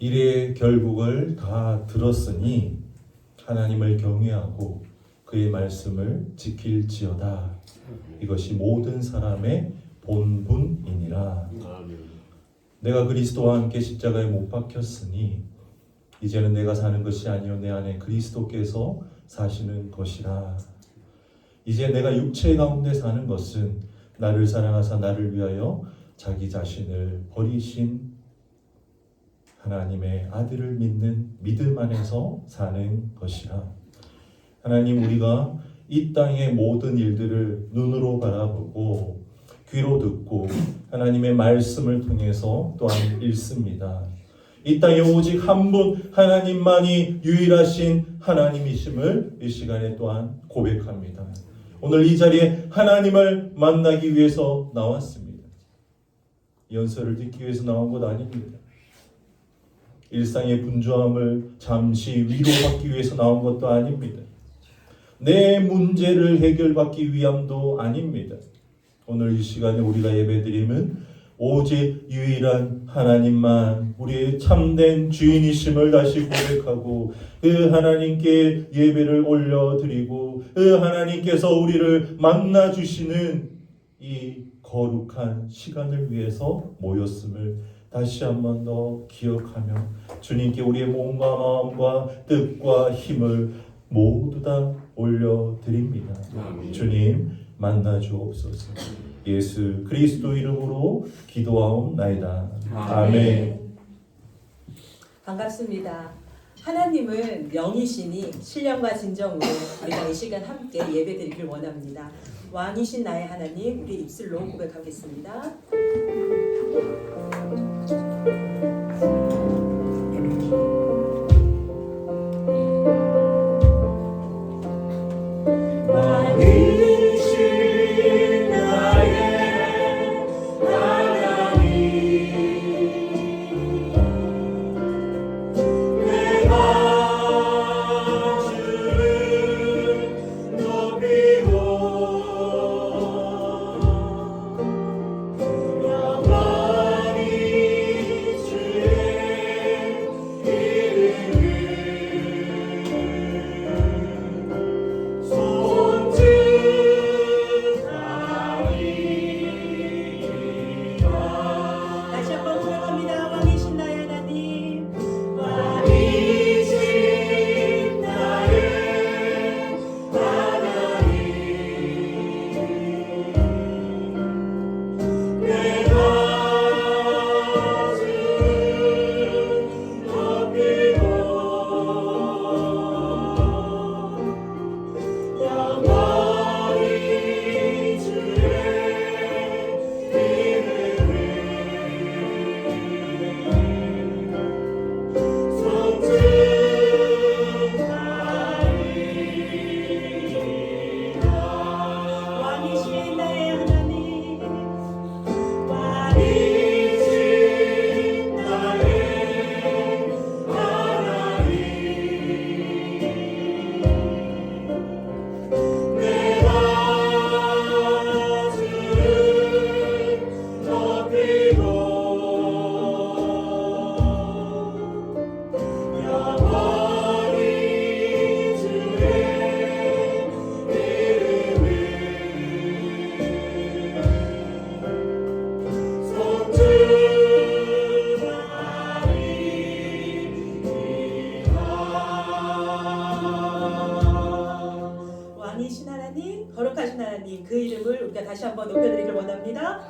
일의 결국을 다 들었으니 하나님을 경외하고 그의 말씀을 지킬지어다. 이것이 모든 사람의 본분이니라. 내가 그리스도와 함께 십자가에 못 박혔으니 이제는 내가 사는 것이 아니요 내 안에 그리스도께서 사시는 것이라. 이제 내가 육체 가운데 사는 것은 나를 사랑하사 나를 위하여 자기 자신을 버리신 하나님의 아들을 믿는 믿음 안에서 사는 것이라. 하나님, 우리가 이 땅의 모든 일들을 눈으로 바라보고 귀로 듣고 하나님의 말씀을 통해서 또한 읽습니다. 이 땅에 오직 한 분 하나님만이 유일하신 하나님이심을 이 시간에 또한 고백합니다. 오늘 이 자리에 하나님을 만나기 위해서 나왔습니다. 연설을 듣기 위해서 나온 것 아닙니다. 일상의 분주함을 잠시 위로받기 위해서 나온 것도 아닙니다. 내 문제를 해결받기 위함도 아닙니다. 오늘 이 시간에 우리가 예배드림은 오직 유일한 하나님만 우리의 참된 주인이심을 다시 고백하고 그 하나님께 예배를 올려드리고 그 하나님께서 우리를 만나주시는 이 거룩한 시간을 위해서 모였음을 다시 한 번 더 기억하며 주님께 우리의 몸과 마음과 뜻과 힘을 모두 다 올려드립니다. 주님 만나 주옵소서. 예수 그리스도 이름으로 기도하옵나이다. 아멘. 반갑습니다. 하나님은 영이시니 신령과 진정으로 우리가 이 시간 함께 예배드리길 원합니다. 왕이신 나의 하나님, 우리 입술로 고백하겠습니다. 거룩하신 하나님, 그 이름을 우리가 다시 한번 높여드리길 원합니다.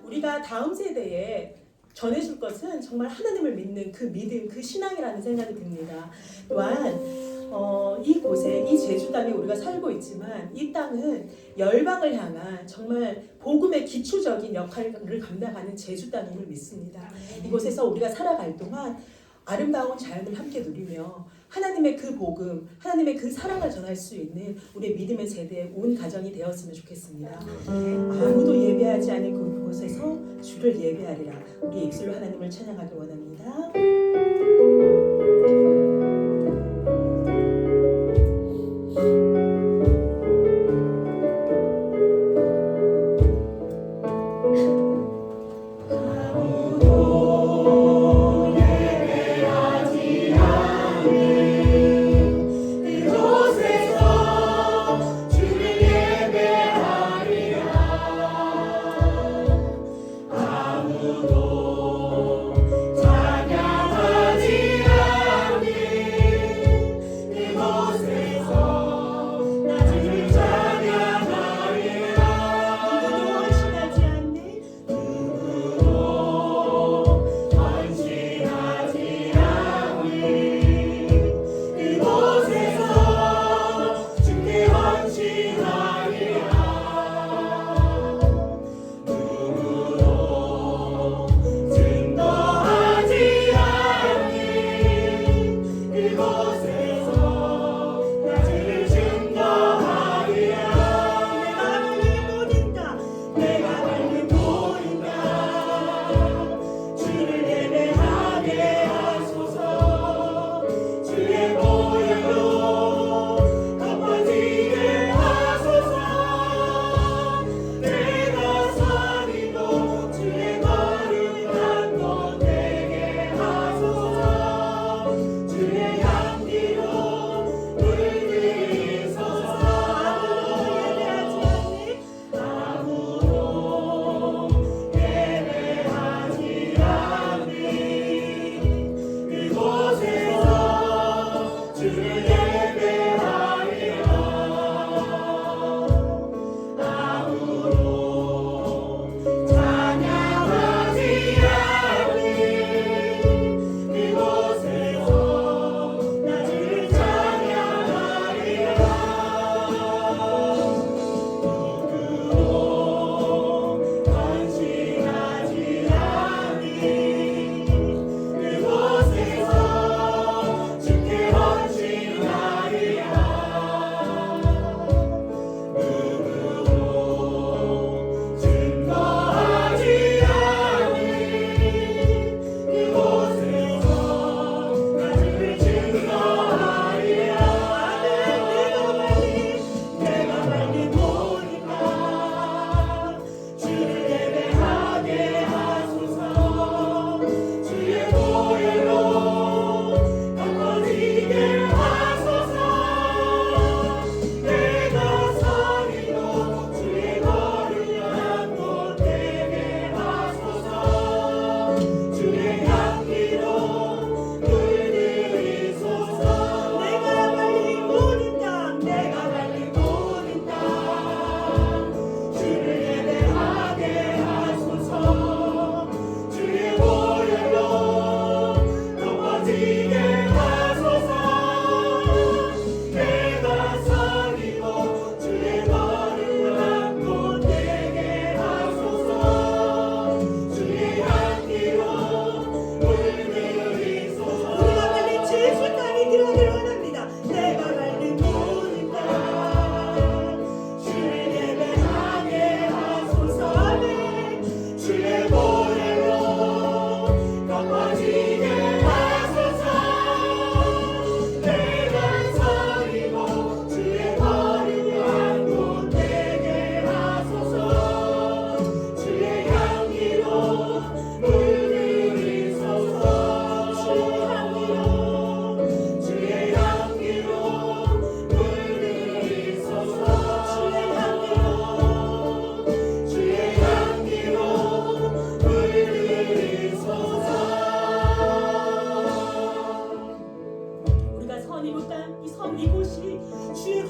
우리가 다음 세대에 전해줄 것은 정말 하나님을 믿는 그 믿음, 그 신앙이라는 생각이 듭니다. 또한 이곳에 이 제주 땅에 우리가 살고 있지만 이 땅은 열방을 향한 정말 복음의 기초적인 역할을 감당하는 제주 땅임을 믿습니다. 이곳에서 우리가 살아갈 동안 아름다운 자연을 함께 누리며 하나님의 그 복음, 하나님의 그 사랑을 전할 수 있는 우리의 믿음의 세대의 온 가정이 되었으면 좋겠습니다. 아무도 예배하지 않은 그곳에서 주를 예배하리라. 우리의 입술로 하나님을 찬양하길 원합니다.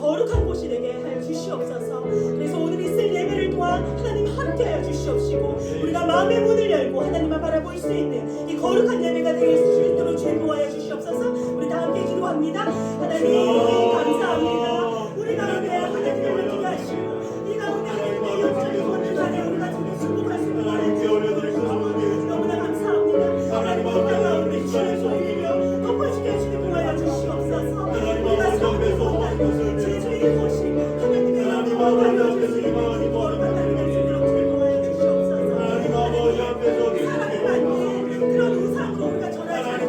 거룩한 곳이 되게 하여 주시옵소서. 그래서 오늘 있을 예배를 도와 하나님 함께하여 주시옵시고 우리가 마음의 문을 열고 하나님만 바라볼 수 있는 이 거룩한 예배가 될 수 있도록 주의 보호하여 주시옵소서. 우리 다 함께 기도합니다. 하나님 감사합니다. 우리 가운데 하나님을 느끼게 하시고 이 가운데 하나님의 영적인 권능 안에 우리가 주님 승복할 수 있는 너무나 감사합니다. 하나님 가운데 주의 손이며 덮어주게 해주니 보호하여 주시옵소서. 우리가 성도의 것을 제주의 것이 하나님의 영광을 알려주시니 거룩한 하나님의 주님으로 주의 보호하여 주시옵소서. 사랑을 받는 그런 우상으로 우리가 전하지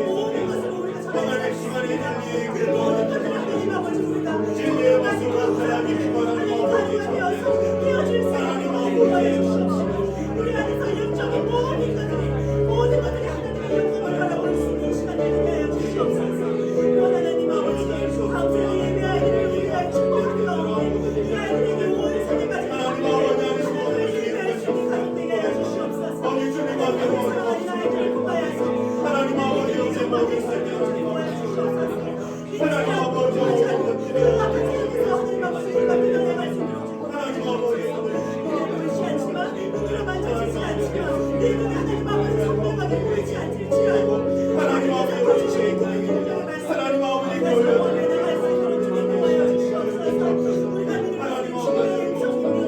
모든 것으로 우리가 전하지 그 모든 것을 하나님 아버지 우리가 진리의 모습으로 하나님 가능하여서 깨어질 수 있는 보호하여 주시옵시고 우리 안에서 영적인 모든 것들이 하나님의 영광을 바라볼 수 있는 시간 되게 하여 주시옵소서. 그런 하나님 아버지 감사의 예배 아이들을 우리가 축복하는 가운데 이 아이들에게 온 세계까지 예배할 수 있는 가족 되게 하여 주시옵소서. 하나님 아이들을 구하여서 하나님 아버지 영생 받을 수 있는 주님 구하여 주시옵소서. 하나님 아버지 악한 세상에서 하나님 아버지 우리가 밀어내갈 수 있도록 주님 구하여 주시옵소서. 보이지 않지만 눈으로 만져지지 않지만 내 눈에 하나님 아버지 성령하게 보이지 않을지라도 하나님 아버지 거주시는 그분의 말씀 하나님 아버지 교회를 나갈 수 있도록 주님 구하여 주시옵소서. 우리가 믿는 주님의 성령을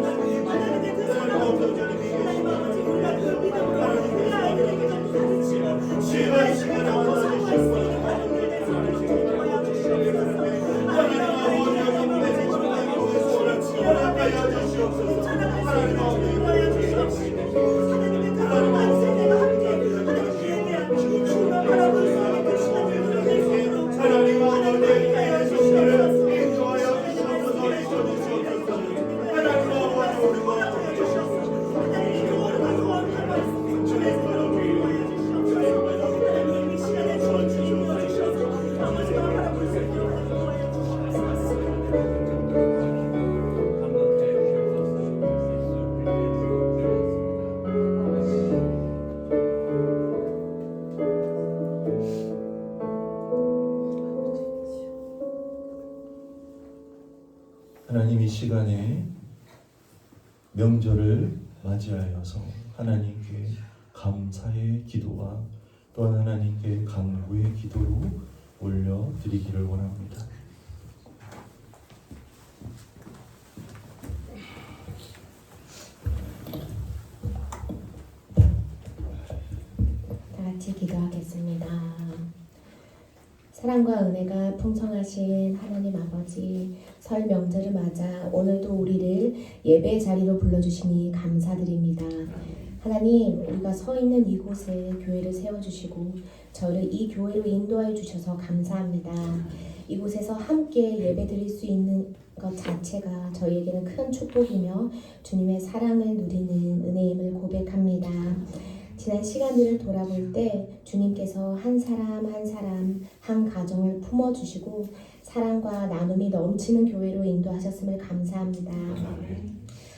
하나님의 그 사랑으로 하나님 아버지 우리가 그 믿음으로 우리 아이들에게도 가르치고 주의 시간을 고사할 수 있는 가족들 될 수 있도록 주님 구하여 주시옵소서. 하나님 아버지 주의 지혜를 하여 주시옵소서. 하나님 아버지 구하여 주시옵시고 하나님의 거룩한 세대가 함께 하나님께 예배하고 주님을 바라볼 수 있는 그 시간을 누려낼 수 있도록 하나님 아버지 하여 주시옵소서. 하나님 아버지 우리 바라보여 주시옵소서. 하나님의 거룩한 거룩한 말씀 주의 생각을 보호하여 주시옵소서. 하나님 이 시간에 주의 주님 도와주셔서 아버지가 바라볼 수 있도록 하나님 보호하여 주시옵소서. 하나님 이 시간에 명절을 맞이하여서 하나님께 감사의 기도와 또한 하나님께 간구의 기도로 올려드리기를 원합니다. 다 같이 기도하겠습니다. 사랑과 은혜가 풍성하신 하나님 아버지, 설 명절을 맞아 오늘도 우리를 예배 자리로 불러주시니 감사드립니다. 하나님, 우리가 서 있는 이곳에 교회를 세워주시고 저를 이 교회로 인도하여 주셔서 감사합니다. 이곳에서 함께 예배드릴 수 있는 것 자체가 저희에게는 큰 축복이며 주님의 사랑을 누리는 은혜임을 고백합니다. 지난 시간들을 돌아볼 때 주님께서 한 사람 한 사람 한 가정을 품어주시고 사랑과 나눔이 넘치는 교회로 인도하셨음을 감사합니다.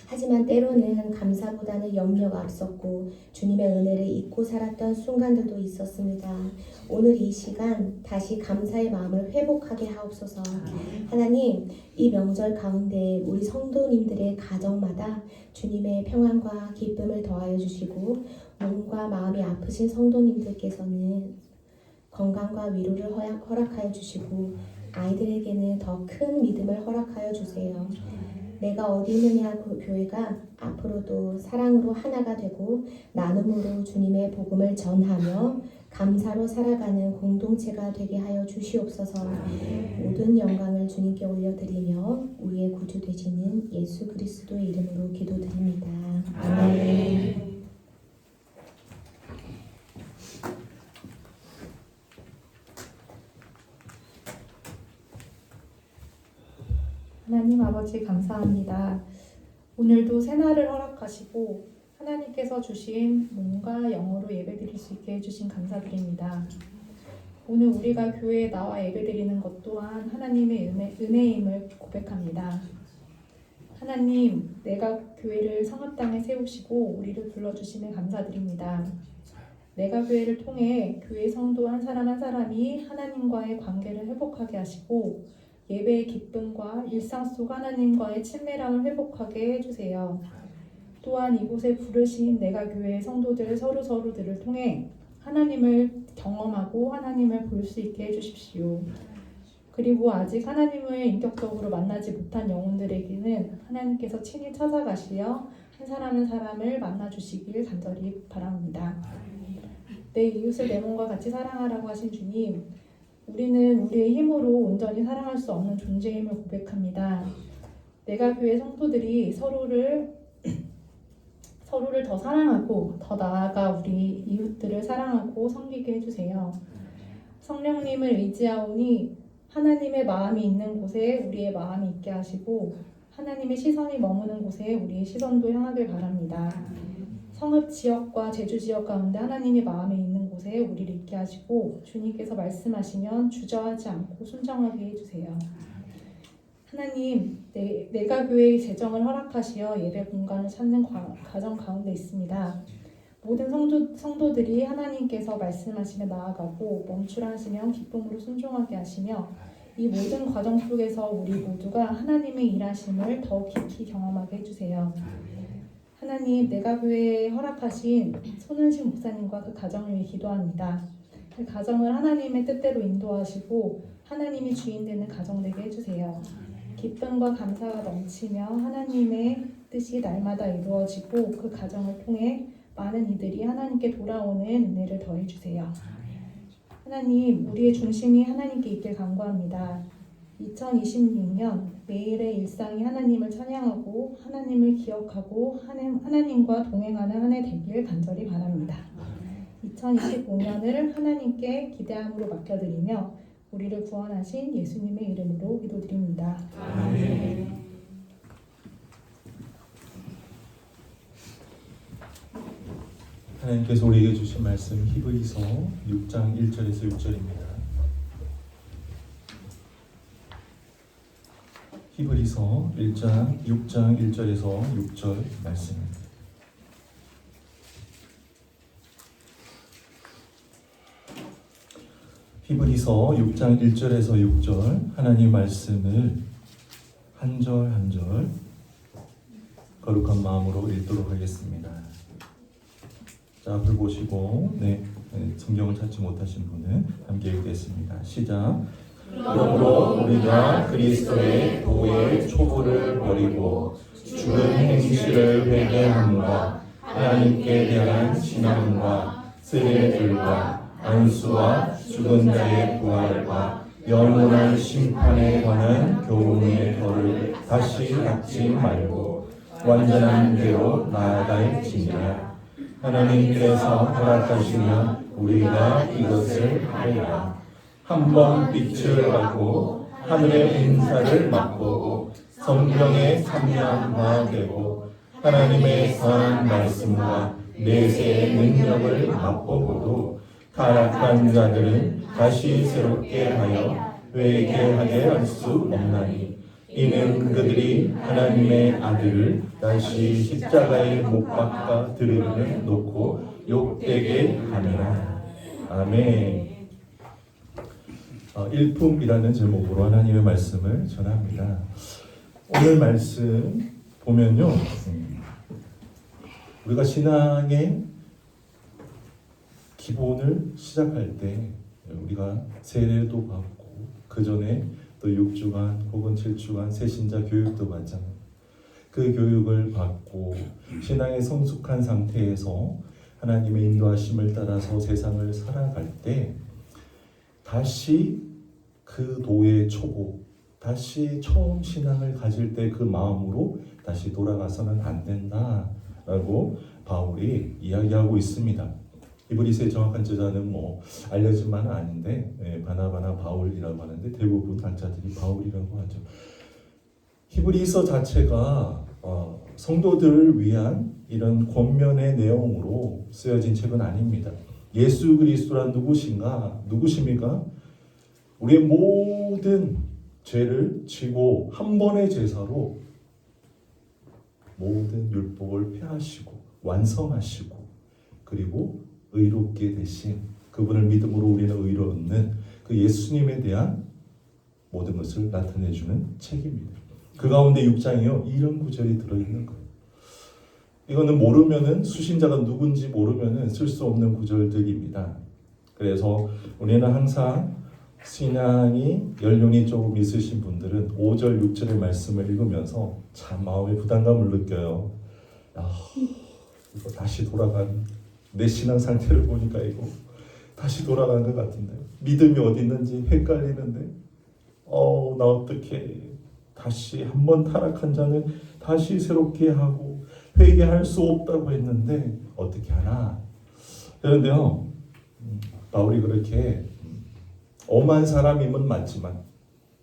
하지만 때로는 감사보다는 염려가 앞섰고 주님의 은혜를 잊고 살았던 순간들도 있었습니다. 오늘 이 시간 다시 감사의 마음을 회복하게 하옵소서. 하나님, 이 명절 가운데 우리 성도님들의 가정마다 주님의 평안과 기쁨을 더하여 주시고 몸과 마음이 아프신 성도님들께서는 건강과 위로를 허락하여 주시고 아이들에게는 더 큰 믿음을 허락하여 주세요. 내가 어디 있느냐 교회가 앞으로도 사랑으로 하나가 되고 나눔으로 주님의 복음을 전하며 감사로 살아가는 공동체가 되게 하여 주시옵소서. 모든 영광을 주님께 올려드리며 우리의 구주 되시는 예수 그리스도의 이름으로 기도드립니다. 아멘. 하나님 아버지 감사합니다. 오늘도 새날을 허락하시고 하나님께서 주신 몸과 영으로 예배드릴 수 있게 해주신 감사드립니다. 오늘 우리가 교회에 나와 예배드리는 것 또한 하나님의 은혜임을 고백합니다. 하나님, 내가 교회를 성읍 땅에 세우시고 우리를 불러주심에 감사드립니다. 내가 교회를 통해 교회 성도 한 사람 한 사람이 하나님과의 관계를 회복하게 하시고 예배의 기쁨과 일상 속 하나님과의 친밀함을 회복하게 해주세요. 또한 이곳에 부르신 내가 교회의 성도들 서로들을 통해 하나님을 경험하고 하나님을 볼 수 있게 해주십시오. 그리고 아직 하나님을 인격적으로 만나지 못한 영혼들에게는 하나님께서 친히 찾아가시어 한 사람 한 사람을 만나주시길 간절히 바랍니다. 내 이웃을 내 몸과 같이 사랑하라고 하신 주님, 우리는 우리의 힘으로 온전히 사랑할 수 없는 존재임을 고백합니다. 내가 교회 성도들이 서로를 더 사랑하고 더 나아가 우리 이웃들을 사랑하고 섬기게 해주세요. 성령님을 의지하오니 하나님의 마음이 있는 곳에 우리의 마음이 있게 하시고 하나님의 시선이 머무는 곳에 우리의 시선도 향하길 바랍니다. 성읍 지역과 제주 지역 가운데 하나님의 마음에 있는 곳에 우리를 있게 하시고 주님께서 말씀하시면 주저하지 않고 순종하게 해주세요. 하나님, 내가 교회의 재정을 허락하시어 예배 공간을 찾는 과정 가운데 있습니다. 모든 성도들이 하나님께서 말씀하시며 나아가고 멈추라 하시면 기쁨으로 순종하게 하시며 이 모든 과정 속에서 우리 모두가 하나님의 일하심을 더욱 깊이 경험하게 해주세요. 하나님, 내가 교회에 허락하신 손은식 목사님과 그 가정을 위해 기도합니다. 그 가정을 하나님의 뜻대로 인도하시고 하나님이 주인 되는 가정 되게 해주세요. 기쁨과 감사가 넘치며 하나님의 뜻이 날마다 이루어지고 그 가정을 통해 많은 이들이 하나님께 돌아오는 은혜를 더해주세요. 하나님, 우리의 중심이 하나님께 있길 간구합니다. 2026년 매일의 일상이 하나님을 찬양하고 하나님을 기억하고 하나님과 동행하는 한 해 되길 간절히 바랍니다. 2025년을 하나님께 기대함으로 맡겨드리며 우리를 구원하신 예수님의 이름으로 기도드립니다. 아멘. 하나님께서 우리에게 주신 말씀 히브리서 6장 1절에서 6절입니다. 히브리서 6장 1절에서 6절 말씀입니다. 히브리서 6장 1절에서 6절 하나님 말씀을 한 절 한 절 거룩한 마음으로 읽도록 하겠습니다. 자, 앞을 보시고 성경을 찾지 못하신 분은 함께 읽겠습니다. 시작. 그러므로 우리가 그리스도의 도의 초보를 버리고 죽은 행실을 회개함과 하나님께 대한 신앙과 세례들과 안수와 죽은 자의 부활과 영원한 심판에 관한 교훈의 덫을 다시 닫지 말고 완전한 대로 나아갈지니라. 하나님께서 허락하시면 우리가 이것을 하리라. 한번 빛을 받고 하늘의 인사를 맛보고 성경에 참여한 바 되고 하나님의 선한 말씀과 내세의 능력을 맛보고도 타락한 자들은 다시 새롭게 하여 회개하게 할 수 없나니 이는 그들이 하나님의 아들을 다시 십자가에 못 박아 드리기를 놓고 욕되게 함이라. 아멘. 일품이라는 제목으로 하나님의 말씀을 전합니다. 오늘 말씀 보면요, 우리가 신앙의 기본을 시작할 때 우리가 세례도 받고 그 전에 또 6주간 혹은 7주간 새신자 교육도 받잖아요. 그 교육을 받고 신앙의 성숙한 상태에서 하나님의 인도하심을 따라서 세상을 살아갈 때 다시 그 도의 초보, 다시 처음 신앙을 가질 때 그 마음으로 다시 돌아가서는 안 된다라고 바울이 이야기하고 있습니다. 히브리서의 정확한 저자는 알려진 바는 아닌데 바나바나 바울이라고 하는데 대부분 학자들이 바울이라고 하죠. 히브리서 자체가 성도들을 위한 이런 권면의 내용으로 쓰여진 책은 아닙니다. 예수 그리스도란 누구십니까? 우리의 모든 죄를 지고 한 번의 제사로 모든 율법을 폐하시고 완성하시고 그리고 의롭게 되신 그분을 믿음으로 우리는 의로 얻는 그 예수님에 대한 모든 것을 나타내주는 책입니다. 그 가운데 6장이요 이런 구절이 들어있는 거예요. 이거는 모르면은 수신자가 누군지 모르면은 쓸 수 없는 구절들입니다. 그래서 우리는 항상 신앙이 연륜이 조금 있으신 분들은 5절, 6절의 말씀을 읽으면서 참 마음의 부담감을 느껴요. 이거 다시 돌아간 내 신앙 상태를 보니까 이거 다시 돌아간 것 같은데 믿음이 어디 있는지 헷갈리는데 나 어떻게 다시 한번 타락한 자는 다시 새롭게 하고 회개할 수 없다고 했는데 어떻게 하나? 그런데요 바울이 그렇게 엄한 사람임은 맞지만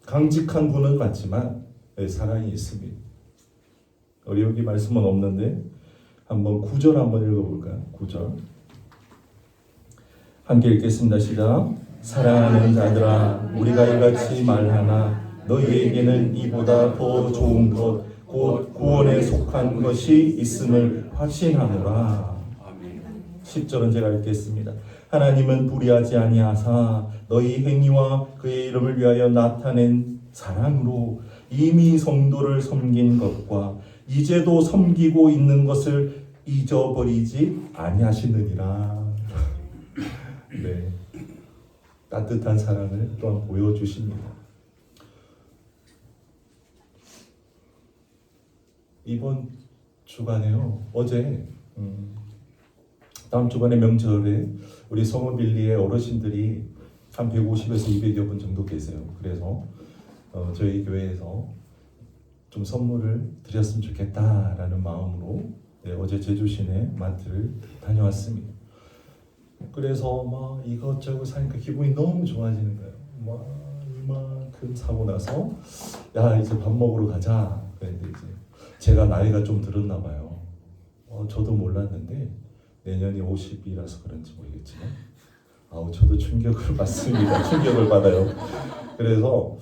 강직한 분은 맞지만 사랑이 있습니다. 우리 여기 말씀은 없는데 한번 9절 한번 읽어볼까요? 9절 함께 읽겠습니다. 시작. 사랑하는 자들아 우리가 이같이 말하나 너희에게는 이보다 더 좋은 것 곧 구원에 속한 것이 있음을 확신하노라. 10절은 제가 읽겠습니다. 하나님은 불의하지 아니하사 너희 행위와 그의 이름을 위하여 나타낸 사랑으로 이미 성도를 섬긴 것과 이제도 섬기고 있는 것을 잊어버리지 아니하시느니라. 네, 따뜻한 사랑을 또한 보여주십니다. 이번 주간에요. 어제 다음 주간에 명절에 우리 성어빌리의 어르신들이 한 150에서 200여 분 정도 계세요. 그래서 저희 교회에서 좀 선물을 드렸으면 좋겠다라는 마음으로 어제 제주시내 마트를 다녀왔습니다. 그래서 막 이것저것 사니까 기분이 너무 좋아지는 거예요. 막 이만큼 사고 나서 야 이제 밥 먹으러 가자. 그런데 이제 제가 나이가 좀 들었나 봐요. 저도 몰랐는데 내년이 50이라서 그런지 모르겠지만 저도 충격을 받습니다. 충격을 받아요. 그래서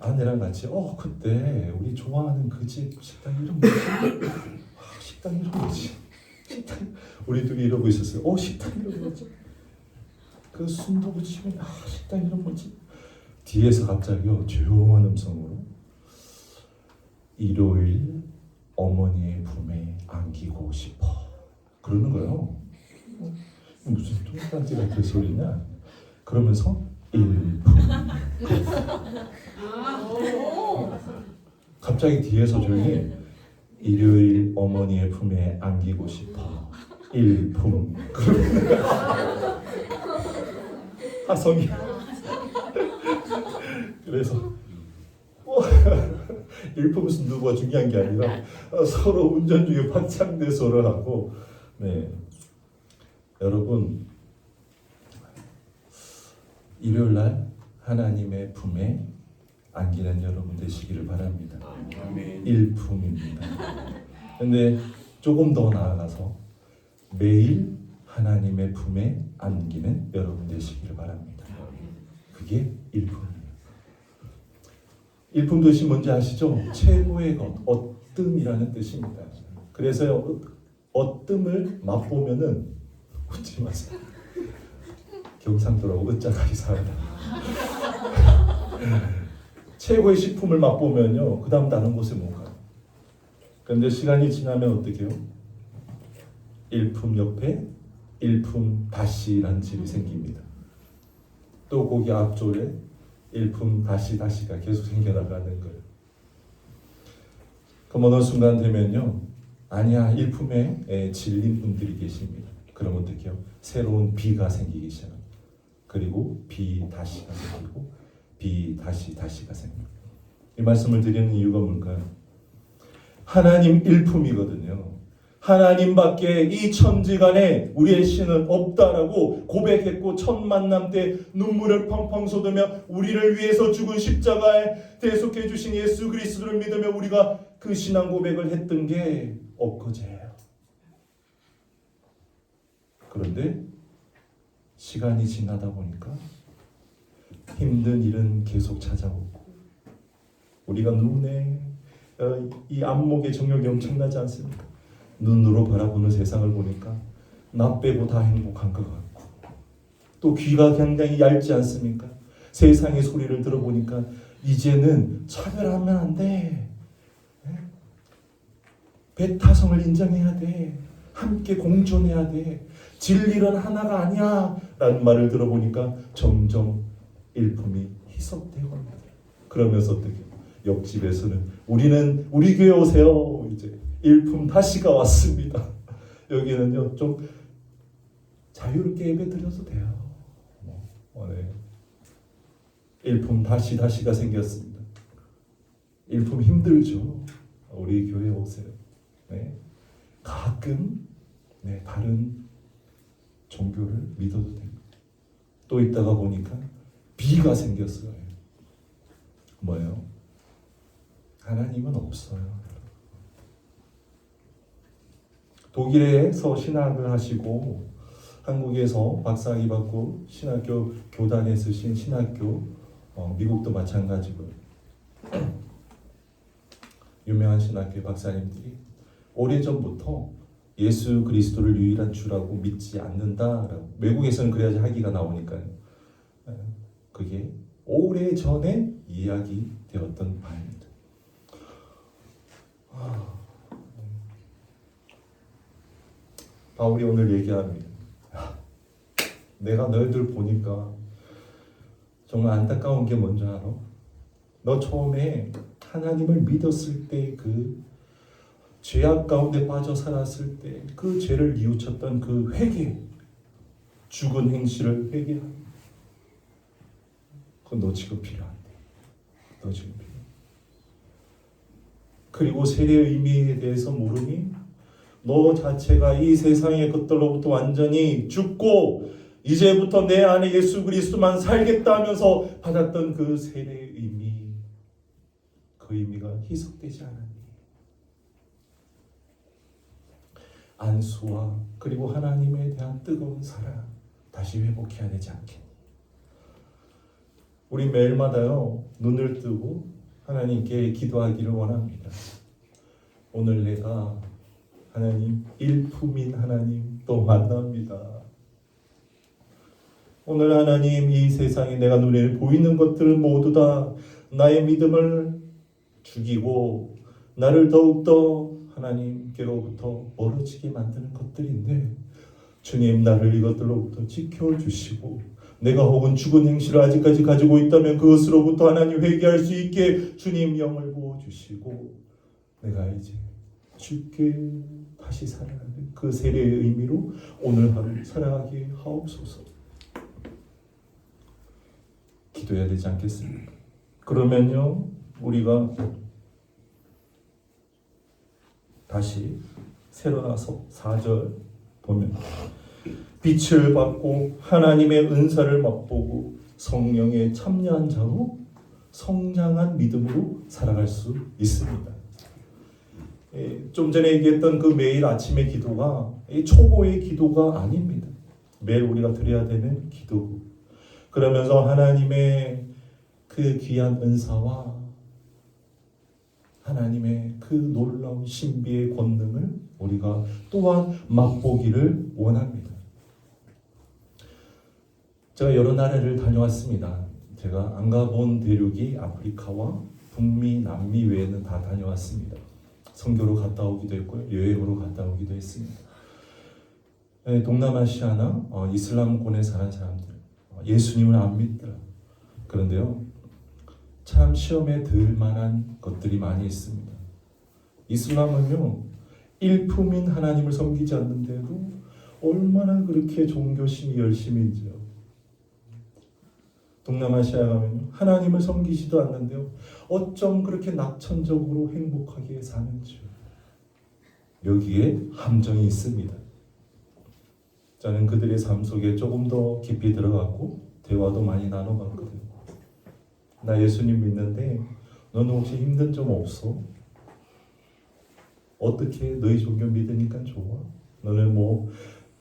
아내랑 같이 그때 우리 좋아하는 그 집 식당 이름 뭐지? 식당 이름 뭐지? 식당 우리 둘이 이러고 있었어요. 식당 이름 뭐지? 그 순두부집에 식당 이름 뭐지? 뒤에서 갑자기요 조용한 음성으로 일요일 어머니의 품에 안기고 싶어 그러는 거예요. 무슨 뚱딴지 같은 소리냐? 그러면서 일품 갑자기 뒤에서 조용히 일요일 어머니의 품에 안기고 싶어 일품 하성이 그래서 일품 순두부가 중요한 게 아니라 서로 운전 중에 박창대소를 하고 여러분 일요일날 하나님의 품에 안기는 여러분 되시기를 바랍니다. 일품입니다. 근데 조금 더 나아가서 매일 하나님의 품에 안기는 여러분 되시기를 바랍니다. 그게 일품이에요. 일품 뜻이 뭔지 아시죠? 최고의 것, 어뜸이라는 뜻입니다. 그래서 어뜸을 맛보면은 웃지 마세요. 경상도라고 으짜가 이상하다. 최고의 식품을 맛보면요, 그 다음 다른 곳에 못 가요. 그런데 시간이 지나면 어떻게 해요? 일품 옆에 일품 다시라는 집이 생깁니다. 또 거기 앞쪽에 일품 다시가 계속 생겨나가는 거예요. 그럼 어느 순간 되면요, 아니야, 일품에 질린 분들이 계십니다. 그럼 어떻게 해요? 새로운 B가 생기기 시작합니다. 그리고 B 다시가 생기고 B 다시가 생깁니다. 이 말씀을 드리는 이유가 뭘까요? 하나님 일품이거든요. 하나님밖에 이 천지간에 우리의 신은 없다라고 고백했고 첫 만남 때 눈물을 펑펑 쏟으며 우리를 위해서 죽은 십자가에 대속해 주신 예수 그리스도를 믿으며 우리가 그 신앙 고백을 했던 게 엊그제예요. 그런데 시간이 지나다 보니까 힘든 일은 계속 찾아오고 우리가 눈에 이 안목의 정욕이 엄청나지 않습니까? 눈으로 바라보는 세상을 보니까 나 빼고 다 행복한 것 같고 또 귀가 굉장히 얇지 않습니까? 세상의 소리를 들어보니까 이제는 차별하면 안 돼. 배타성을 인정해야 돼. 함께 공존해야 돼. 진리는 하나가 아니야. 라는 말을 들어보니까 점점 일품이 희석되고 합니다. 그러면서 어떻게 옆집에서는 우리 교회 오세요. 이제 일품 다시가 왔습니다. 여기는요 좀 자유롭게 예배 드려도 돼요. 네. 일품 다시가 생겼습니다. 일품 힘들죠. 우리 교회 오세요. 네. 가끔 다른 종교를 믿어도 됩니다. 또 있다가 보니까 비가 생겼어요. 뭐예요? 하나님은 없어요. 독일에서 신학을 하시고 한국에서 박사학위 받고 신학교 교단에 쓰신 신학교, 미국도 마찬가지고요. 유명한 신학교 박사님들이 오래전부터 예수 그리스도를 유일한 주라고 믿지 않는다라고, 외국에서는 그래야지 학위가 나오니까요. 그게 오래전에 이야기되었던 바입니다. 바울이 오늘 얘기합니다. 내가 너희들 보니까 정말 안타까운 게 뭔지 알아? 너 처음에 하나님을 믿었을 때 그 죄악 가운데 빠져 살았을 때 그 죄를 뉘우쳤던 그 회개, 죽은 행실을 회개하는, 그건 너 지금 필요한데. 너 지금 필요해. 그리고 세례의 의미에 대해서 모르니 너 자체가 이 세상의 것들로부터 완전히 죽고 이제부터 내 안에 예수 그리스도만 살겠다 하면서 받았던 그 세례의 의미, 그 의미가 희석되지 않았니? 안수와 그리고 하나님에 대한 뜨거운 사랑 다시 회복해야 되지 않겠니? 우리 매일마다요 눈을 뜨고 하나님께 기도하기를 원합니다. 오늘 내가 하나님 일품인 하나님 또 만납니다. 오늘 하나님 이 세상에 내가 눈에 보이는 것들은 모두 다 나의 믿음을 죽이고 나를 더욱더 하나님께로부터 멀어지게 만드는 것들인데, 주님 나를 이것들로부터 지켜주시고 내가 혹은 죽은 행실을 아직까지 가지고 있다면 그것으로부터 하나님 회개할 수 있게 주님 영을 부어주시고 내가 이제 주께 다시 살아가는 그 세례의 의미로 오늘 하루 살아가게 하옵소서. 기도해야 되지 않겠습니까? 그러면요 우리가 다시 새로 나서 4절 보면 빛을 받고 하나님의 은사를 맛보고 성령에 참여한 자로 성장한 믿음으로 살아갈 수 있습니다. 좀 전에 얘기했던 그 매일 아침의 기도가 초보의 기도가 아닙니다. 매일 우리가 드려야 되는 기도. 그러면서 하나님의 그 귀한 은사와 하나님의 그 놀라운 신비의 권능을 우리가 또한 맛보기를 원합니다. 제가 여러 나라를 다녀왔습니다. 제가 안 가본 대륙이 아프리카와 북미, 남미 외에는 다 다녀왔습니다. 선교로 갔다 오기도 했고요. 여행으로 갔다 오기도 했습니다. 동남아시아나 이슬람권에 사는 사람들 예수님을 안 믿더라. 그런데요. 참 시험에 들 만한 것들이 많이 있습니다. 이슬람은요. 일품인 하나님을 섬기지 않는데도 얼마나 그렇게 종교심이 열심인지요. 동남아시아에 가면요. 하나님을 섬기지도 않는데요. 어쩜 그렇게 낙천적으로 행복하게 사는지요. 여기에 함정이 있습니다. 저는 그들의 삶 속에 조금 더 깊이 들어갔고 대화도 많이 나눠봤거든요. 나 예수님 믿는데 너는 혹시 힘든 점 없어? 어떻게 너희 종교 믿으니까 좋아? 너는 뭐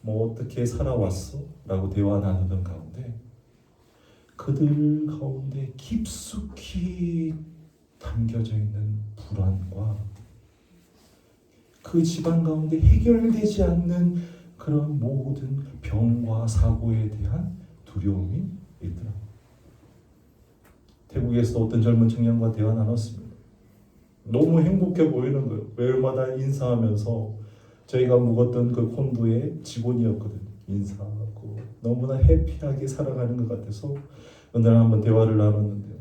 어떻게 살아왔어? 라고 대화 나누던 가운데 그들 가운데 깊숙이 담겨져 있는 불안과 그 집안 가운데 해결되지 않는 그런 모든 병과 사고에 대한 두려움이 있더라고요. 태국에서 어떤 젊은 청년과 대화 나눴습니다. 너무 행복해 보이는 거예요. 매일마다 인사하면서 저희가 묵었던 그 콘도의 직원이었거든요. 인사하고 너무나 해피하게 살아가는 것 같아서 어느 날 한번 대화를 나눴는데요.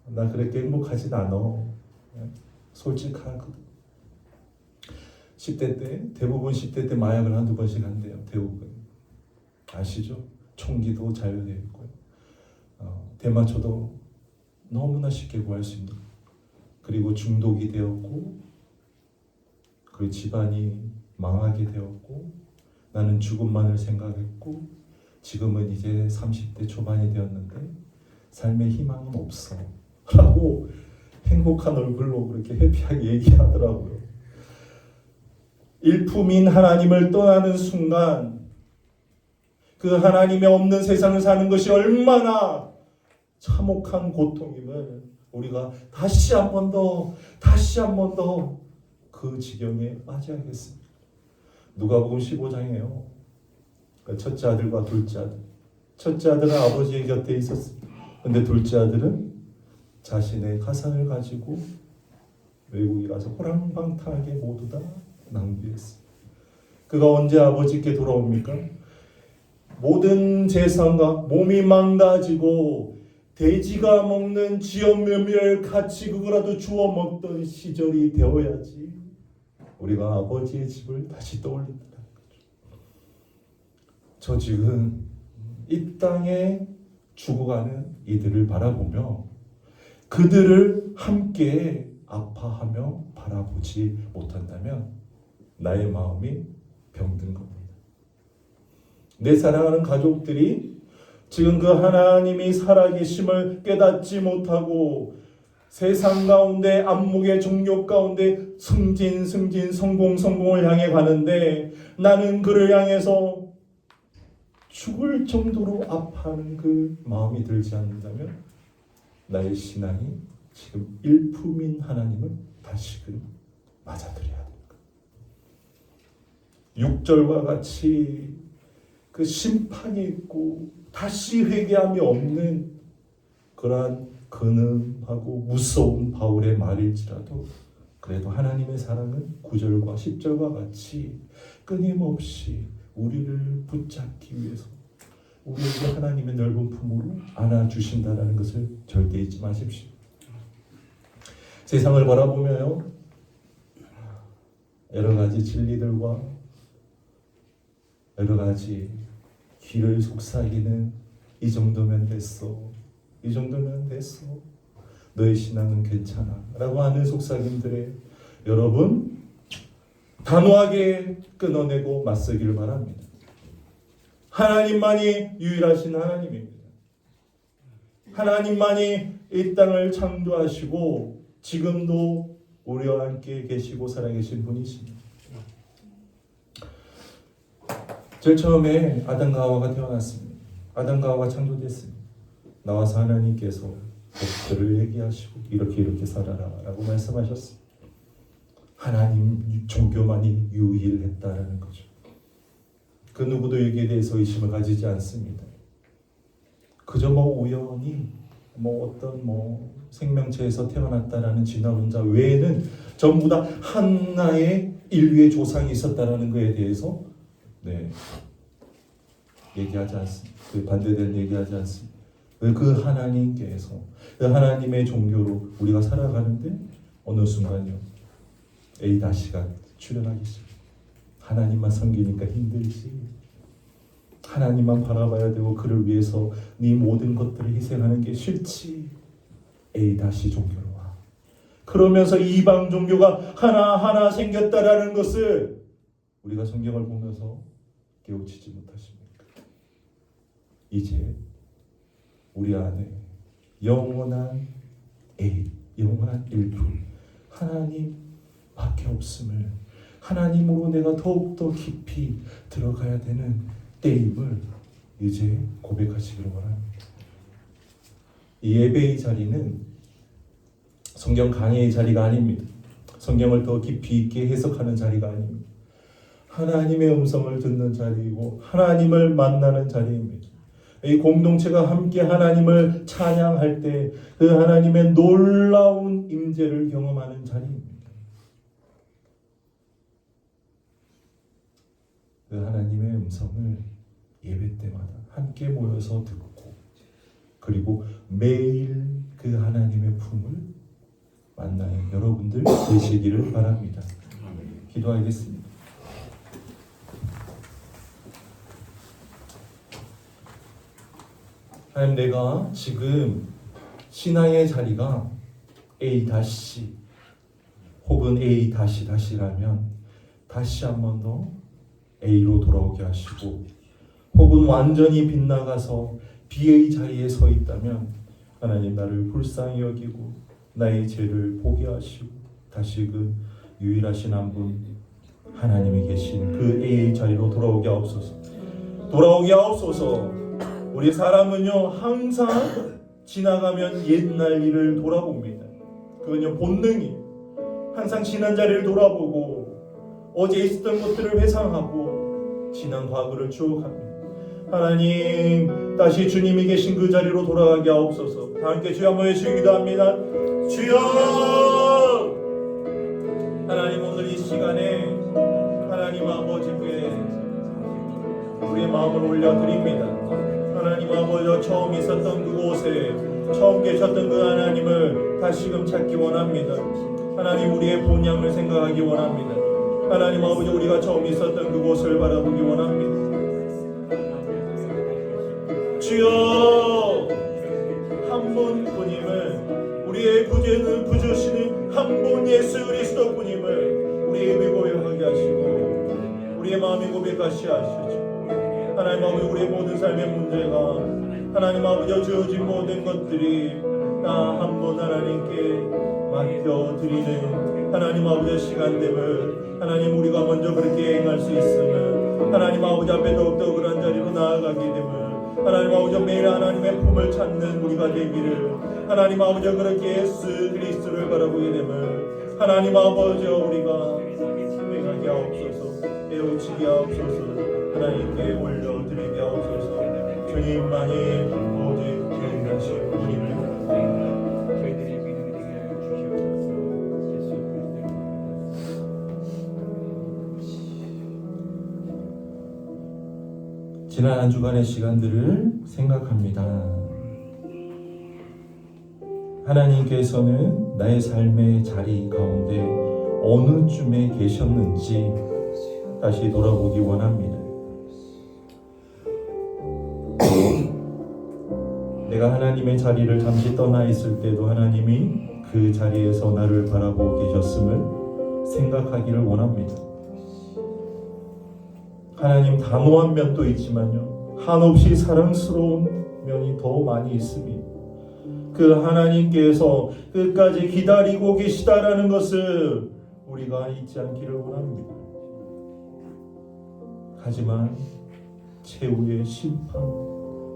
나 그렇게 행복하진 않아. 솔직하거든. 10대 때, 대부분 10대 때 마약을 한두 번씩 한대요. 태국은. 아시죠? 총기도 자유되어 있고요. 대마초도 너무나 쉽게 구할 수 있는. 그리고 중독이 되었고, 그 집안이 망하게 되었고, 나는 죽음만을 생각했고, 지금은 이제 30대 초반이 되었는데 삶의 희망은 없어 라고 행복한 얼굴로 그렇게 해피하게 얘기하더라고요. 일품인 하나님을 떠나는 순간 그 하나님의 없는 세상을 사는 것이 얼마나 참혹한 고통임을 우리가 다시 한 번 더 그 지경에 빠져야겠습니다. 누가복음 15장이에요. 첫째 아들과 둘째 아들. 첫째 아들은 아버지의 곁에 있었습니다. 근데 둘째 아들은 자신의 가산을 가지고 외국에 가서 호랑방탕하게 모두 다 낭비했습니다. 그가 언제 아버지께 돌아옵니까? 모든 재산과 몸이 망가지고 돼지가 먹는 쥐염묘미를 같이 그거라도 주워 먹던 시절이 되어야지 우리가 아버지의 집을 다시 떠올린다는 거죠. 저 지금 이 땅에 죽어가는 이들을 바라보며 그들을 함께 아파하며 바라보지 못한다면 나의 마음이 병든 겁니다. 내 사랑하는 가족들이 지금 그 하나님이 살아계심을 깨닫지 못하고 세상 가운데 안목의 종교 가운데 승진 성공을 향해 가는데 나는 그를 향해서 죽을 정도로 아파하는 그 마음이 들지 않는다면 나의 신앙이 지금 일품인 하나님을 다시금 맞아들여야 됩니다. 6절과 같이 그 심판이 있고 다시 회개함이 없는 그러한 근엄하고 무서운 바울의 말일지라도 그래도 하나님의 사랑은 9절과 10절과 같이 끊임없이 우리를 붙잡기 위해서 우리에게 하나님의 넓은 품으로 안아주신다는 것을 절대 잊지 마십시오. 세상을 바라보며요, 여러 가지 진리들과 여러 가지 귀를 속삭이는 이 정도면 됐어, 이 정도면 됐어, 너의 신앙은 괜찮아 라고 하는 속삭임들에 여러분 단호하게 끊어내고 맞서기를 바랍니다. 하나님만이 유일하신 하나님입니다. 하나님만이 이 땅을 창조하시고 지금도 우리와 함께 계시고 살아계신 분이십니다. 제일 처음에 아담과 하와가 태어났습니다. 아담과 하와가 창조됐습니다. 나와서 하나님께서 복들을 얘기하시고 이렇게 살아라 라고 말씀하셨습니다. 하나님 종교만이 유일했다라는 거죠. 그 누구도 여기에 대해서 의심을 가지지 않습니다. 그저 우연히 어떤 생명체에서 태어났다라는 진화론자 외에는 전부 다 하나의 인류의 조상이 있었다라는 것에 대해서 얘기하지 않습니다. 그 반대되는 얘기하지 않습니다. 그 하나님께서 그 하나님의 종교로 우리가 살아가는데 어느 순간요 A가 출현하기 시작합니다. 하나님만 섬기니까 힘들지. 하나님만 바라봐야 되고 그를 위해서 네 모든 것들을 희생하는 게 싫지. A 종교로 와. 그러면서 이방 종교가 하나하나 생겼다라는 것을 우리가 성경을 보면서 깨우치지 못하십니까? 이제 우리 안에 영원한 A, 영원한 일품 하나님밖에 없음을, 하나님으로 내가 더욱더 깊이 들어가야 되는 때임을 이제 고백하시기를 원합니다. 이 예배의 자리는 성경 강해의 자리가 아닙니다. 성경을 더 깊이 있게 해석하는 자리가 아닙니다. 하나님의 음성을 듣는 자리이고 하나님을 만나는 자리입니다. 이 공동체가 함께 하나님을 찬양할 때 그 하나님의 놀라운 임재를 경험하는 자리입니다. 그 하나님의 음성을 예배 때마다 함께 모여서 듣고 그리고 매일 그 하나님의 품을 만나는 여러분들 되시기를 바랍니다. 기도하겠습니다. 하나님, 내가 지금 신앙의 자리가 A- 혹은 A-라면 다시 한 번 더 A로 돌아오게 하시고, 혹은 완전히 빗나가서 B의 자리에 서 있다면 하나님 나를 불쌍히 여기고 나의 죄를 보게 하시고 다시금 유일하신 한 분 하나님이 계신 그 A의 자리로 돌아오게 하옵소서. 돌아오게 하옵소서. 우리 사람은요 항상 지나가면 옛날 일을 돌아봅니다. 그건요 본능이 항상 지난 자리를 돌아보고 어제 있었던 것들을 회상하고 지난 과거를 추억합니다. 하나님 다시 주님이 계신 그 자리로 돌아가게 하옵소서. 다 함께 주여 한번 외치기도 합니다. 주여! 하나님, 오늘 이 시간에 하나님 아버지께 우리의 마음을 올려드립니다. 하나님 아버지, 처음 있었던 그곳에 처음 계셨던 그 하나님을 다시금 찾기 원합니다. 하나님, 우리의 본향을 생각하기 원합니다. 하나님 아버지, 우리가 처음 있었던 그곳을 바라보기 원합니다. 주여, 한 분뿐임을, 우리의 구주시는 한 분 예수 그리스도뿐임을 우리의 입에 고백하게 하시고 우리의 마음에 고백하시 하시고, 하나님 아버지, 우리의 모든 삶의 문제가 하나님 아버지 주어진 모든 것들이 다 한 분 하나님께 맡겨드리는 하나님 아버지 시간됨을 하나님 우리가 먼저 그렇게 행할 수 있으면 하나님 아버지 앞에 더욱더 그런 자리로 나아가게 됨을 하나님 아버지 매일 하나님의 품을 찾는 우리가 되기를 하나님 아버지 그렇게 예수 그리스도를 바라보게 됨을 하나님 아버지 우리가 행하게 하옵소서. 깨우치게 하옵소서. 하나님께 올려드리게 하옵소서. 주님만이 오직 유일하신 분입니다. 지난 한 주간의 시간들을 생각합니다. 하나님께서는 나의 삶의 자리 가운데 어느 쯤에 계셨는지 다시 돌아보기 원합니다. 내가 하나님의 자리를 잠시 떠나 있을 때도 하나님이 그 자리에서 나를 바라보고 계셨음을 생각하기를 원합니다. 하나님 단호한 면도 있지만요 한없이 사랑스러운 면이 더 많이 있습니다. 그 하나님께서 끝까지 기다리고 계시다라는 것을 우리가 잊지 않기를 원합니다. 하지만 최후의 심판,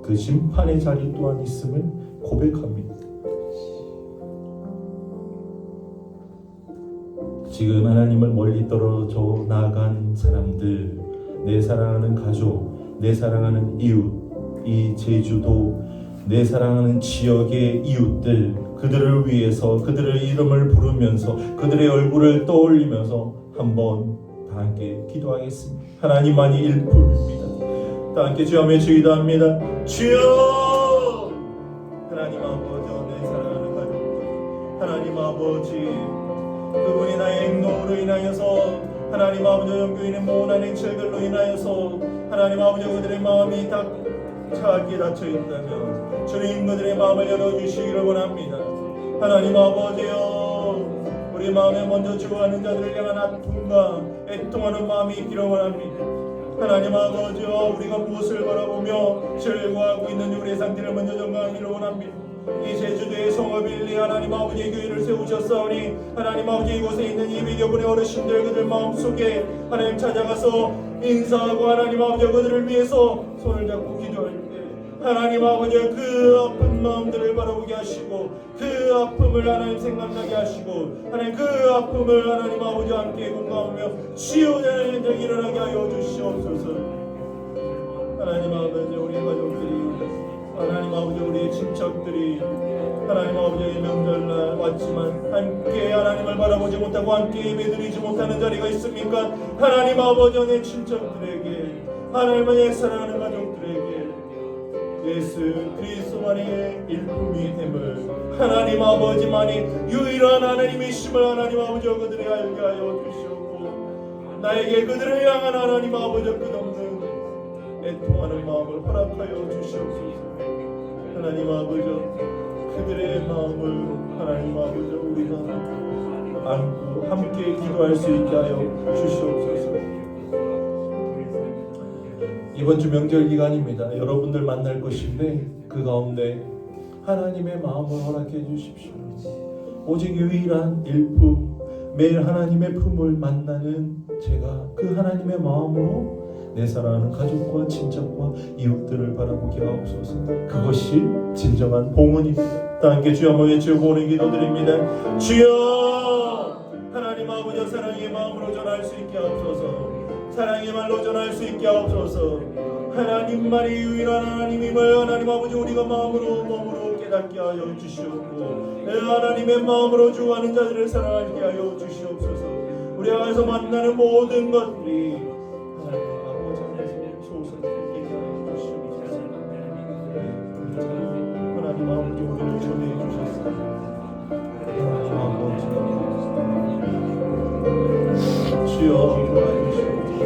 그 심판의 자리 또한 있음을 고백합니다. 지금 하나님을 멀리 떨어져 나간 사람들, 내 사랑하는 가족, 내 사랑하는 이웃, 이 제주도, 내 사랑하는 지역의 이웃들, 그들을 위해서 그들의 이름을 부르면서 그들의 얼굴을 떠올리면서 한번 다 함께 기도하겠습니다. 하나님만이 일품입니다. 다 함께 주여 외치기도 합니다. 주여! 하나님 아버지, 내 사랑하는 가족들, 하나님 아버지, 그분이 나의 행동으로 인하여서 하나님 아버지 영교인의 모난 행실들로 인하여서 하나님 아버지 그들의 마음이 다 차갑게 닫혀있다면 주님 그들의 마음을 열어주시기를 원합니다. 하나님 아버지여, 우리 마음에 먼저 주어하는 자들을 향한 아픔과 애통하는 마음이 있기를 원합니다. 하나님 아버지여, 우리가 무엇을 바라보며 즐거워하고 있는지 우리의 상태를 먼저 점검하기를 원합니다. 이 제주도의 성읍일리 하나님 아버지의 교회를 세우셨사오니 하나님 아버지 이곳에 있는 이 비교분의 어르신들 그들 마음속에 하나님 찾아가서 인사하고 하나님 아버지 그들을 위해서 손을 잡고 기도할 때 하나님 아버지 그 아픈 마음들을 바라보게 하시고 그 아픔을 하나님 생각나게 하시고 하나님 그 아픔을 하나님 아버지 함께 공감하며 치유되는 적 일어나게 하여 주시옵소서. 하나님 아버지 우리 가족들이 하나님 아버지 우리 친척들이 하나님 아버지의 명절날 왔지만 함께 하나님을 바라보지 못하고 함께 예배드리지 못하는 자리가 있습니까? 하나님 아버지 내 친척들에게 하나님의 사랑하는 가족들에게 예수 그리스도만의 일품이 됨을 하나님 아버지만이 유일한 하나님이심을 하나님 아버지 그들이 알게 하여 주시옵고 나에게 그들을 향한 하나님 아버지 끝없는 애통하는 마음을 허락하여 주시옵소서. 하나님 아버지 그들의 마음을 하나님 아버지 우리가 안고 함께 기도할 수 있게 하여 주시옵소서. 이번 주 명절 기간입니다. 여러분들 만날 것인데 그 가운데 하나님의 마음을 허락해 주십시오. 오직 유일한 일품 매일 하나님의 품을 만나는 제가 그 하나님의 마음으로 내 사랑하는 가족과 친척과 이웃들을 바라보게 하옵소서. 그것이 진정한 봉헌입니다. 다 함께 주여 한번 외치고 오늘 기도드립니다. 주여 하나님 아버지 사랑의 마음으로 전할 수 있게 하옵소서. 사랑의 말로 전할 수 있게 하옵소서. 하나님만이 유일한 하나님임을 하나님 아버지 우리가 마음으로 몸으로 깨닫게 하여 주시옵고 하나님의 마음으로 주하는 자들을 사랑하게 하여 주시옵소서. 우리 안에서 만나는 모든 것들이 하나님 아버지 안에서 소선되게 하여 주시옵소서. 하나님 아버지 우리를 전해 주셨습니다. 하나님 아버지 주여 도와주시옵소서.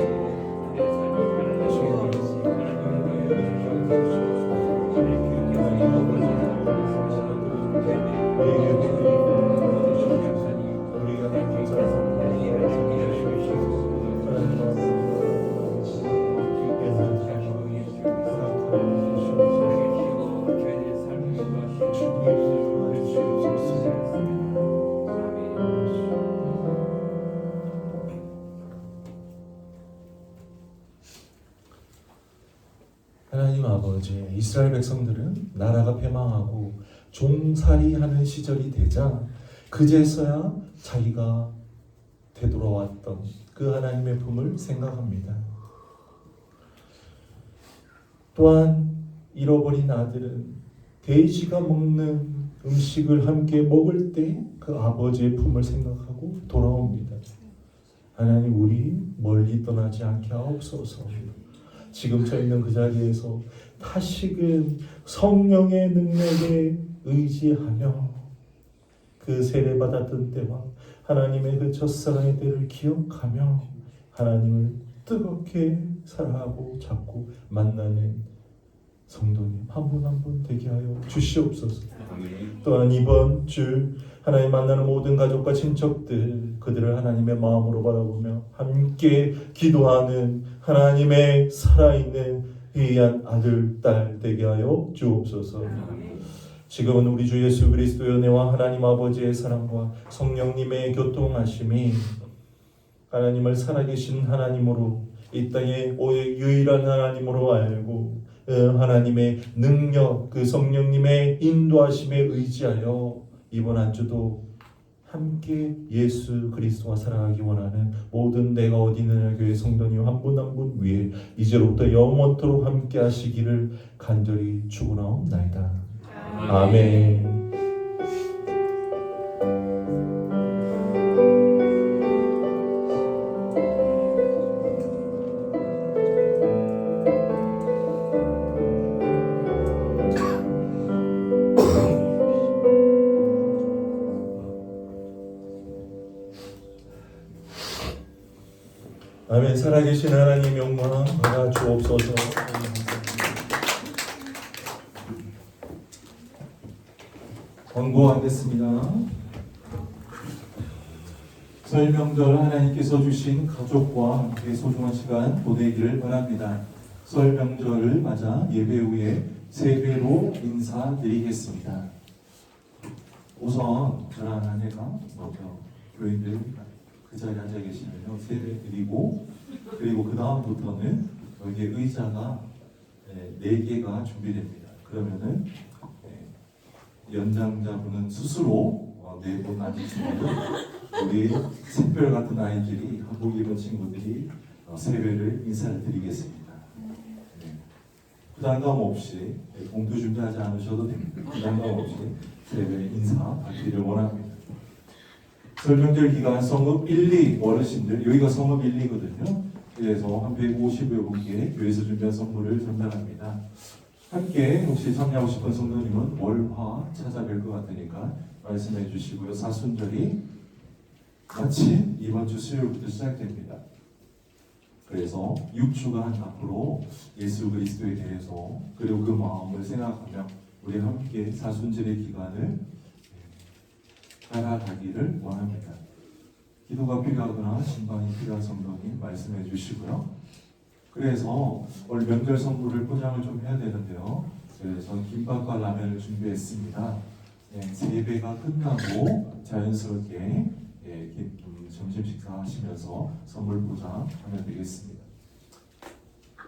하나님 아버지 이스라엘 백성들은 나라가 패망하고 종살이하는 시절이 되자 그제서야 자기가 되돌아왔던 그 하나님의 품을 생각합니다. 또한 잃어버린 아들은 돼지가 먹는 음식을 함께 먹을 때 그 아버지의 품을 생각하고 돌아옵니다. 하나님 우리 멀리 떠나지 않게 하옵소서. 지금 서 있는 그 자리에서 다시금 성령의 능력에 의지하며 그 세례받았던 때와 하나님의 그 첫사랑의 때를 기억하며 하나님을 뜨겁게 사랑하고 잡고 만나는 성도님 한 분 한 분 되게 하여 주시옵소서. 또한 이번 주 하나님 만나는 모든 가족과 친척들 그들을 하나님의 마음으로 바라보며 함께 기도하는 하나님의 살아있는 귀한 아들, 딸 되게 하여 주옵소서. 지금은 우리 주 예수 그리스도의 은혜와 하나님 아버지의 사랑과 성령님의 교통하심이 하나님을 살아계신 하나님으로 이 땅에 유일한 하나님으로 알고 하나님의 능력, 그 성령님의 인도하심에 의지하여 이번 한 주도 함께 예수 그리스도와 살아가기 원하는 모든 내가 어디 있느냐 교회 성도님 한 분 한 분 위에 이제로부터 영원토록 함께 하시기를 간절히 축원하옵나이다. 아멘. 아멘. 살아계신 하나님 영광 받아 주옵소서. 권고하겠습니다. 설 명절 하나님께서 주신 가족과 함께 소중한 시간 보내기를 바랍니다. 설 명절을 맞아 예배 후에 세배로 인사드리겠습니다. 우선 저랑 아내가 먼저 교인들 그 자리에 앉아 계시면요 세배 드리고 그리고 그 다음부터는 여기 의자가 4개가 준비됩니다. 그러면은 연장자분은 스스로 4분 앉으시면 우리 샛별 같은 아이들이 한복 입은 친구들이 세배를 인사를 드리겠습니다. 부담감 없이 봉투 준비하지 않으셔도 됩니다. 부담감 없이 세배 인사 받기를 원합니다. 설명절 기간 성읍 1, 2 어르신들 여기가 성읍 1, 2거든요. 그래서 한 150여 분께 교회에서 준비한 선물을 전달합니다. 함께 혹시 참여하고 싶은 성도님은 월, 화 찾아뵐 것 같으니까 말씀해 주시고요. 사순절이 마침 이번 주 수요일부터 시작됩니다. 그래서 6주간 앞으로 예수 그리스도에 대해서 그리고 그 마음을 생각하며 우리 함께 사순절의 기간을 살아가기를 원합니다. 기도가 필요하거나 신방이 필요한 성도님 말씀해 주시고요. 그래서 오늘 명절 선물을 포장을 좀 해야 되는데요. 그래서 김밥과 라면을 준비했습니다. 세배가 끝나고 자연스럽게 점심 식사하시면서 선물 포장하면 되겠습니다.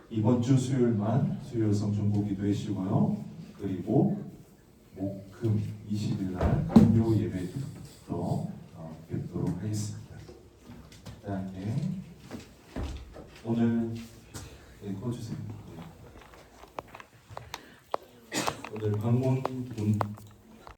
이번 주 수요일만 수요일 성중고 기도해 주시고요. 그리고 목, 금 20일 날